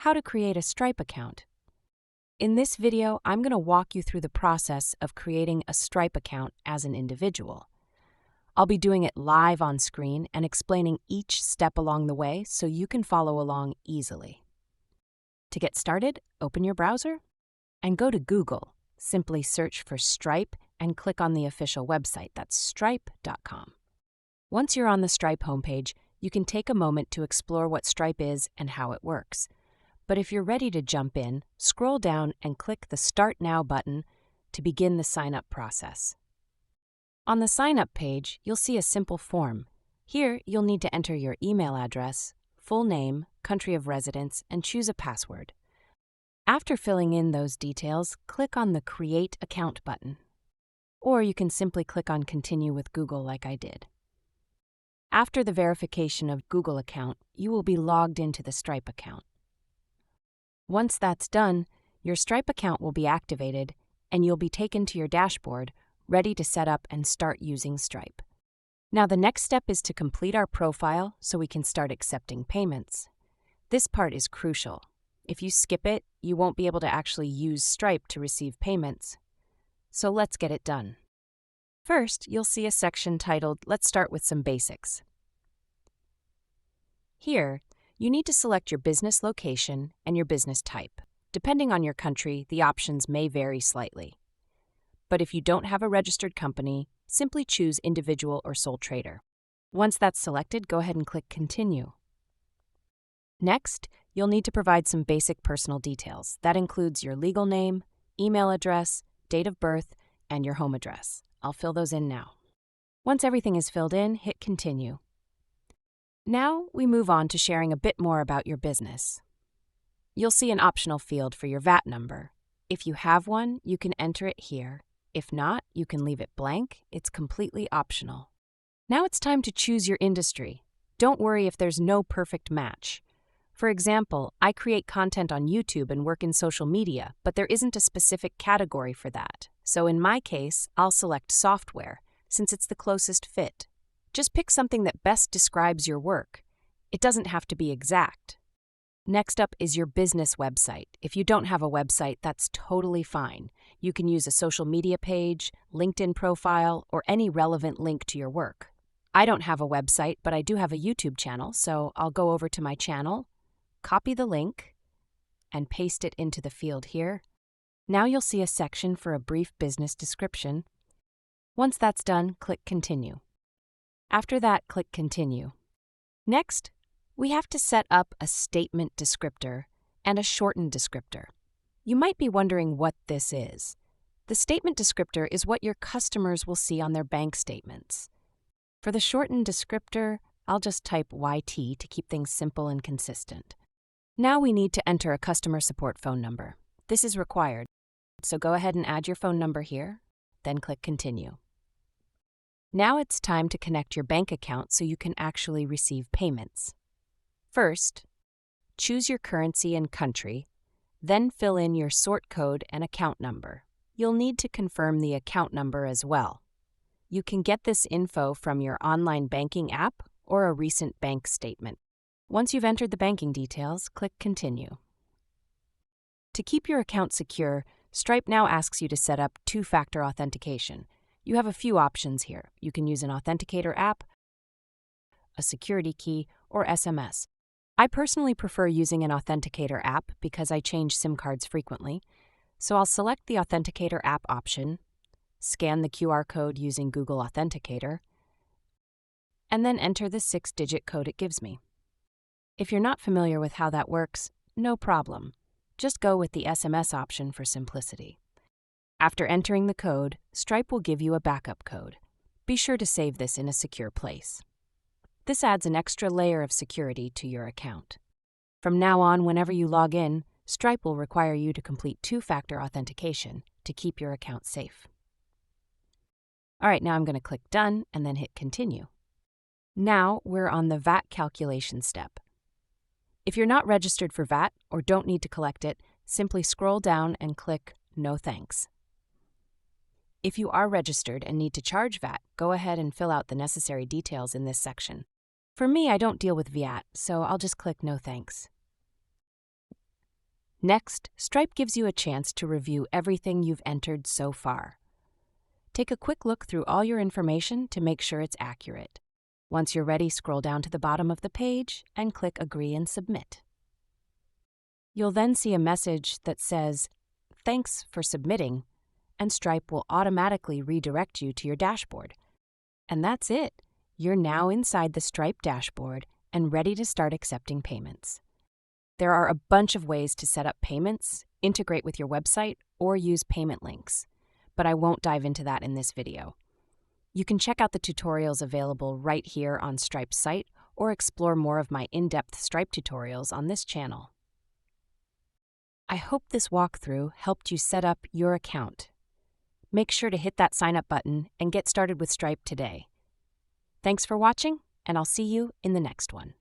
How to create a Stripe account. In this video, I'm going to walk you through the process of creating a Stripe account as an individual. I'll be doing it live on screen and explaining each step along the way so you can follow along easily. To get started, open your browser and go to Google. Simply search for Stripe and click on the official website. That's stripe.com. Once you're on the Stripe homepage, you can take a moment to explore what Stripe is and how it works. But if you're ready to jump in, scroll down and click the Start Now button to begin the sign-up process. On the sign-up page, you'll see a simple form. Here, you'll need to enter your email address, full name, country of residence, and choose a password. After filling in those details, click on the Create Account button. Or you can simply click on Continue with Google like I did. After the verification of Google account, you will be logged into the Stripe account. Once that's done, your Stripe account will be activated and you'll be taken to your dashboard, ready to set up and start using Stripe. Now the next step is to complete our profile so we can start accepting payments. This part is crucial. If you skip it, you won't be able to actually use Stripe to receive payments. So let's get it done. First, you'll see a section titled Let's Start with Some Basics. Here, you need to select your business location and your business type. Depending on your country, the options may vary slightly. But if you don't have a registered company, simply choose individual or sole trader. Once that's selected, go ahead and click Continue. Next, you'll need to provide some basic personal details. That includes your legal name, email address, date of birth, and your home address. I'll fill those in now. Once everything is filled in, hit Continue. Now we move on to sharing a bit more about your business. You'll see an optional field for your VAT number. If you have one, you can enter it here. If not, you can leave it blank. It's completely optional. Now it's time to choose your industry. Don't worry if there's no perfect match. For example, I create content on YouTube and work in social media, but there isn't a specific category for that. So in my case, I'll select software, since it's the closest fit. Just pick something that best describes your work. It doesn't have to be exact. Next up is your business website. If you don't have a website, that's totally fine. You can use a social media page, LinkedIn profile, or any relevant link to your work. I don't have a website, but I do have a YouTube channel, so I'll go over to my channel, copy the link, and paste it into the field here. Now you'll see a section for a brief business description. Once that's done, click Continue. After that, click Continue. Next, we have to set up a statement descriptor and a shortened descriptor. You might be wondering what this is. The statement descriptor is what your customers will see on their bank statements. For the shortened descriptor, I'll just type YT to keep things simple and consistent. Now we need to enter a customer support phone number. This is required, so go ahead and add your phone number here, then click Continue. Now it's time to connect your bank account so you can actually receive payments. First, choose your currency and country, then fill in your sort code and account number. You'll need to confirm the account number as well. You can get this info from your online banking app or a recent bank statement. Once you've entered the banking details, click Continue. To keep your account secure, Stripe now asks you to set up two-factor authentication. You have a few options here. You can use an authenticator app, a security key, or SMS. I personally prefer using an authenticator app because I change SIM cards frequently. So I'll select the authenticator app option, scan the QR code using Google Authenticator, and then enter the 6-digit code it gives me. If you're not familiar with how that works, no problem. Just go with the SMS option for simplicity. After entering the code, Stripe will give you a backup code. Be sure to save this in a secure place. This adds an extra layer of security to your account. From now on, whenever you log in, Stripe will require you to complete two-factor authentication to keep your account safe. All right, now I'm going to click Done and then hit Continue. Now we're on the VAT calculation step. If you're not registered for VAT or don't need to collect it, simply scroll down and click No Thanks. If you are registered and need to charge VAT, go ahead and fill out the necessary details in this section. For me, I don't deal with VAT, so I'll just click No Thanks. Next, Stripe gives you a chance to review everything you've entered so far. Take a quick look through all your information to make sure it's accurate. Once you're ready, scroll down to the bottom of the page and click Agree and Submit. You'll then see a message that says, "Thanks for submitting," and Stripe will automatically redirect you to your dashboard. And that's it. You're now inside the Stripe dashboard and ready to start accepting payments. There are a bunch of ways to set up payments, integrate with your website, or use payment links, but I won't dive into that in this video. You can check out the tutorials available right here on Stripe's site or explore more of my in-depth Stripe tutorials on this channel. I hope this walkthrough helped you set up your account. Make sure to hit that sign up button and get started with Stripe today. Thanks for watching, and I'll see you in the next one.